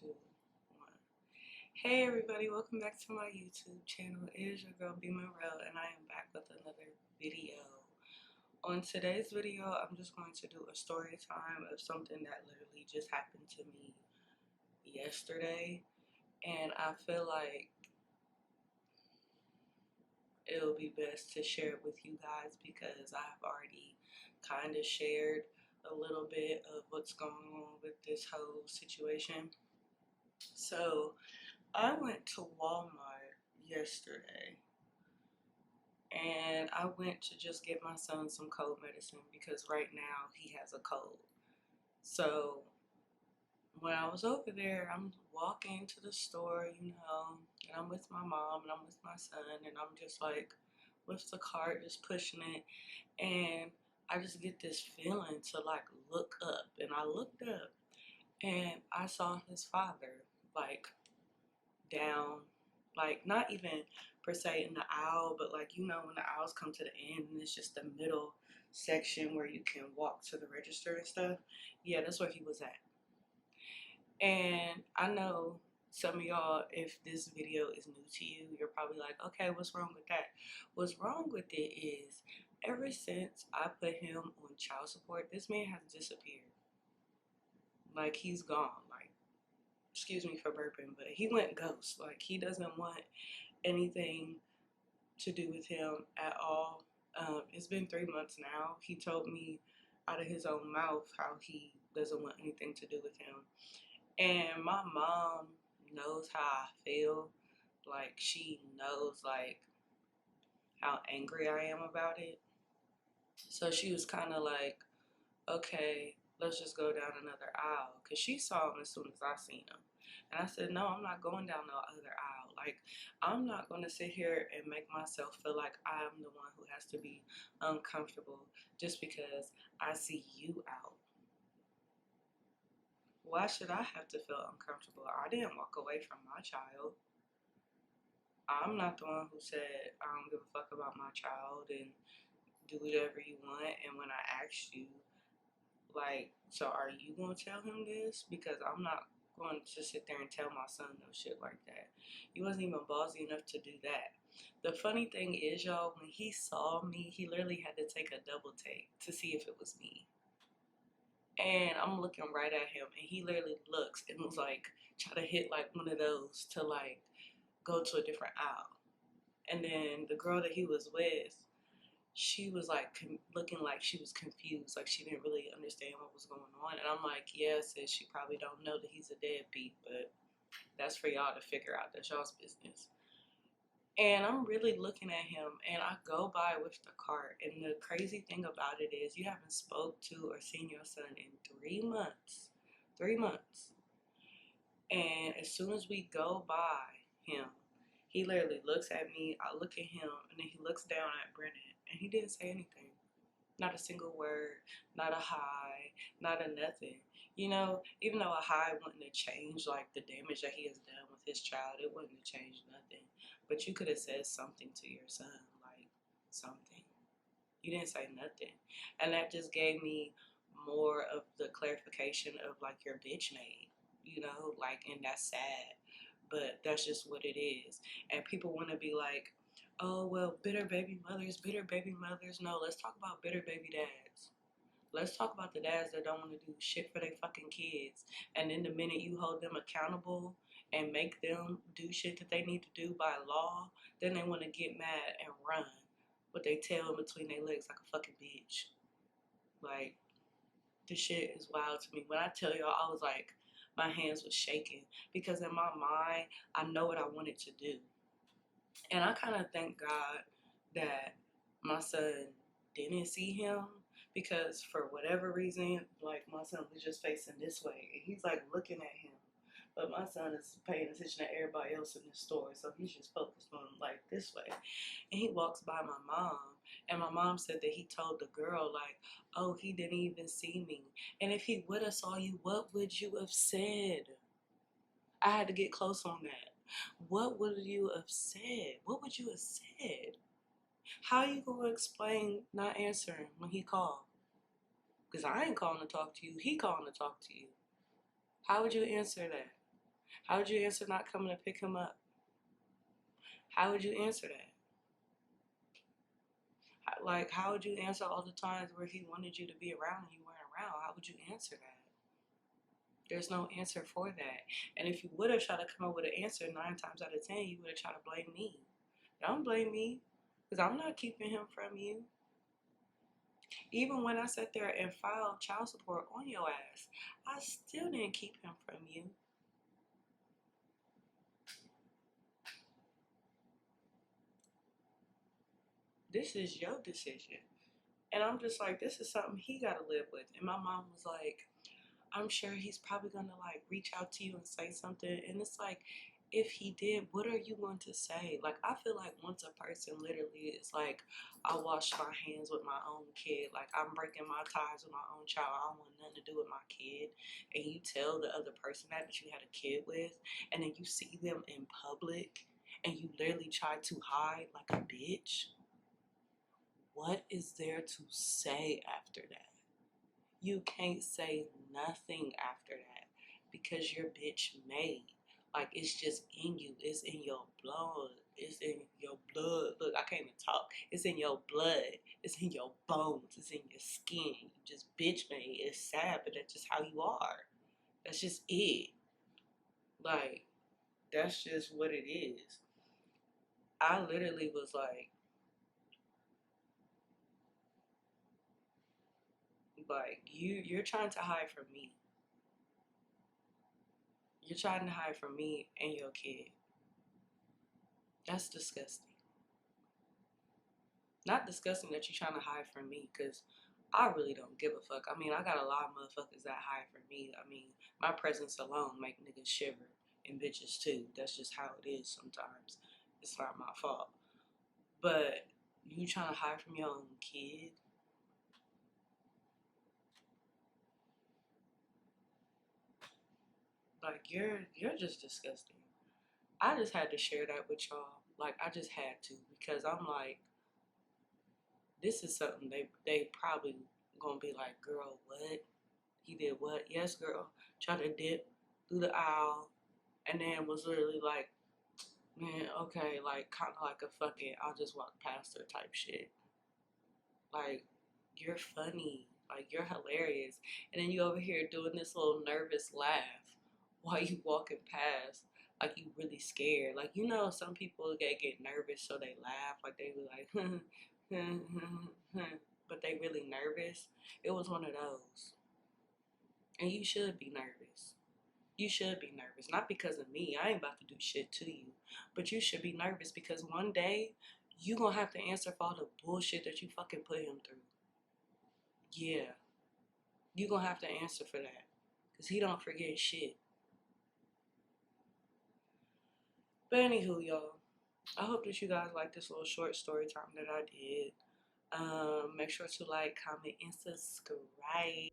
2, 1. Hey everybody, welcome back to my YouTube channel. It is your girl b.monroe and I am back with another video. On today's video, I'm just going to do a story time of something that literally just happened to me yesterday, and I feel like it'll be best to share it with you guys because I've already kind of shared a little bit of what's going on with this whole situation. So I went to Walmart yesterday and I went to just get my son some cold medicine because right now he has a cold. So when I was over there, I'm walking to the store, and I'm with my mom and I'm with my son, and I'm just like with the cart, just pushing it, and I just get this feeling to like look up, and I looked up and I saw his father like down, like not even per se in the aisle, but like when the aisles come to the end and it's just the middle section where you can walk to the register and stuff. Yeah, that's where he was at. And I know some of y'all, if this video is new to you, you're probably like, okay, what's wrong with that? What's wrong with it is ever since I put him on child support, this man has disappeared. Like, he's gone. Like, excuse me for burping, but he went ghost. Like, he doesn't want anything to do with him at all. It's been 3 months now. He told me out of his own mouth how he doesn't want anything to do with him. And my mom knows how I feel. Like, she knows like how angry I am about it. So she was kind of like, okay, let's just go down another aisle. Because she saw him as soon as I seen him. And I said, no, I'm not going down no other aisle. Like, I'm not going to sit here and make myself feel like I'm the one who has to be uncomfortable just because I see you out. Why should I have to feel uncomfortable? I didn't walk away from my child. I'm not the one who said I don't give a fuck about my child and do whatever you want. And when I asked you, like, so are you going to tell him this? Because I'm not going to sit there and tell my son no shit like that. He wasn't even ballsy enough to do that. The funny thing is, y'all, when he saw me, he literally had to take a double take to see if it was me. And I'm looking right at him, and he literally looks and was like, try to hit like one of those to like go to a different aisle. And then the girl that he was with, she was like looking like she was confused, like she didn't really understand what was going on. And I'm like, yeah, sis, she probably don't know that he's a deadbeat, but that's for y'all to figure out. That's y'all's business. And I'm really looking at him, and I go by with the cart. And the crazy thing about it is you haven't spoke to or seen your son in 3 months. 3 months. And as soon as we go by him, he literally looks at me, I look at him, and then he looks down at Brennan, and he didn't say anything. Not a single word, not a hi, not a nothing. Even though a hi wouldn't have changed like the damage that he has done with his child, it wouldn't have changed nothing. But you could have said something to your son, like something. You didn't say nothing. And that just gave me more of the clarification of like your bitch made, like, and that's sad. But that's just what it is. And people want to be like, oh, well, bitter baby mothers, bitter baby mothers. No, let's talk about bitter baby dads. Let's talk about the dads that don't want to do shit for their fucking kids. And then the minute you hold them accountable and make them do shit that they need to do by law, then they want to get mad and run with their tail in between their legs like a fucking bitch. Like, this shit is wild to me. When I tell y'all, I was like, my hands was shaking because in my mind, I know what I wanted to do. And I kind of thank God that my son didn't see him because for whatever reason, like my son was just facing this way and he's like looking at him. But my son is paying attention to everybody else in the store, so he's just focused on like this way. And he walks by my mom, and my mom said that he told the girl like, oh, he didn't even see me. And if he would have saw you, what would you have said? I had to get close on that. What would you have said? What would you have said? How you gonna explain not answering when he called? Because I ain't calling to talk to you. He calling to talk to you. How would you answer that? How would you answer not coming to pick him up? How would you answer that? Like, how would you answer all the times where he wanted you to be around and you weren't around? How would you answer that? There's no answer for that. And if you would have tried to come up with an answer 9 times out of 10, you would have tried to blame me. Don't blame me, because I'm not keeping him from you. Even when I sat there and filed child support on your ass, I still didn't keep him from you. This is your decision. And I'm just like, this is something he got to live with. And my mom was like, I'm sure he's probably going to like reach out to you and say something. And it's like, if he did, what are you going to say? Like, I feel like once a person literally is like, I wash my hands with my own kid, like I'm breaking my ties with my own child, I don't want nothing to do with my kid, and you tell the other person that you had a kid with, and then you see them in public, and you literally try to hide like a bitch, what is there to say after that? You can't say nothing after that because you're bitch made. Like, it's just in you. It's in your blood. It's in your blood. Look, I can't even talk. It's in your blood. It's in your bones. It's in your skin. You just bitch made. It's sad, but that's just how you are. That's just it. Like, that's just what it is. I literally was like you're trying to hide from me. You're trying to hide from me and your kid. That's disgusting. Not disgusting that you're trying to hide from me, because I really don't give a fuck. I mean, I got a lot of motherfuckers that hide from me. I mean, my presence alone make niggas shiver, and bitches too. That's just how it is sometimes. It's not my fault. But you trying to hide from your own kid? Like, you're just disgusting. I just had to share that with y'all. Like, I just had to, because I'm like, this is something they probably gonna be like, girl, what? He did what? Yes, girl. Tried to dip through the aisle, and then was literally like, man, okay, like kind of like a fucking I'll just walk past her type shit. Like, you're funny. Like, you're hilarious. And then you over here doing this little nervous laugh while you walking past. Like, you really scared. Like, you know, some people get nervous, so they laugh. Like, they be like, but they really nervous. It was one of those. And you should be nervous. You should be nervous. Not because of me. I ain't about to do shit to you. But you should be nervous because one day you gonna have to answer for all the bullshit that you fucking put him through. Yeah. You gonna have to answer for that. Because he don't forget shit. But anywho, y'all. I hope that you guys like this little short story time that I did. Make sure to like, comment, and subscribe.